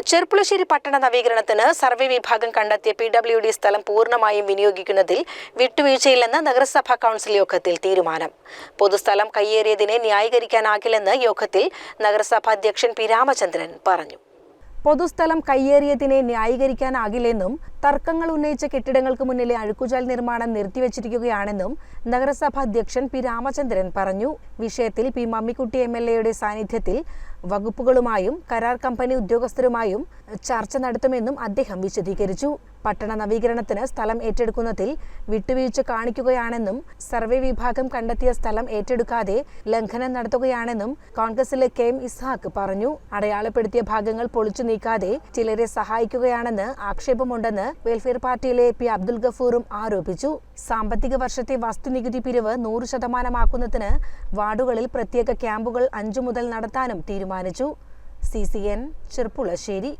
Cherpulassery പട്ടണ നവീകരണത്തിന് survey വിഭാഗം കണ്ടെത്തിയ PWD സ്ഥലം പൂർണ്ണമായും വിനിയോഗിക്കുന്നതിൽ വിട്ടുവീഴ്ചയില്ലെന്ന് നഗരസഭാ കൗൺസിൽ യോഗത്തിൽ തീരുമാനം. പൊതുസ്ഥലം കയ്യേറിയതിനെ ന്യായീകരിക്കാനാകില്ലെന്ന് യോഗത്തിൽ നഗരസഭാ അധ്യക്ഷൻ P. രാമചന്ദ്രൻ പറഞ്ഞു. പൊതുസ്ഥലം കയ്യേറിയതിനെ ന്യായീകരിക്കാനാകില്ലെന്നും തർക്കങ്ങൾ ഉന്നയിച്ച കെട്ടിടങ്ങൾക്ക് മുന്നിലെ അഴുക്കുചാൽ നിർമ്മാണം നിർത്തിവച്ചിരിക്കുകയാണെന്നും നഗരസഭാ അധ്യക്ഷൻ P. രാമചന്ദ്രൻ പറഞ്ഞു. വിഷയത്തിൽ P. മമ്മിക്കുട്ടി MLAയുടെ സാന്നിധ്യത്തിൽ വകുപ്പുകളുമായും കരാർ കമ്പനി ഉദ്യോഗസ്ഥരുമായും ചർച്ച നടത്തുമെന്നും അദ്ദേഹം വിശദീകരിച്ചു. പട്ടണ നവീകരണത്തിന് സ്ഥലം ഏറ്റെടുക്കുന്നതിൽ വിട്ടുവീഴ്ച കാണിക്കുകയാണെന്നും സർവേ വിഭാഗം കണ്ടെത്തിയ സ്ഥലം ഏറ്റെടുക്കാതെ ലംഘനം നടത്തുകയാണെന്നും കോൺഗ്രസിലെ KM ഇസ്ഹാഖ് പറഞ്ഞു. അടയാളപ്പെടുത്തിയ ഭാഗങ്ങൾ പൊളിച്ചു നീക്കാതെ ചിലരെ സഹായിക്കുകയാണെന്ന് ആക്ഷേപമുണ്ടെന്ന് വെൽഫെയർ പാർട്ടിയിലെ P. അബ്ദുൽ ഗഫൂറും ആരോപിച്ചു. സാമ്പത്തിക വർഷത്തെ വസ്തുനികുതി പിരിവ് 100% വാർഡുകളിൽ പ്രത്യേക ക്യാമ്പുകൾ 5 മുതൽ നടത്താനും തീരുമാനിച്ചു. CCN ചെർപ്പുളശ്ശേരി.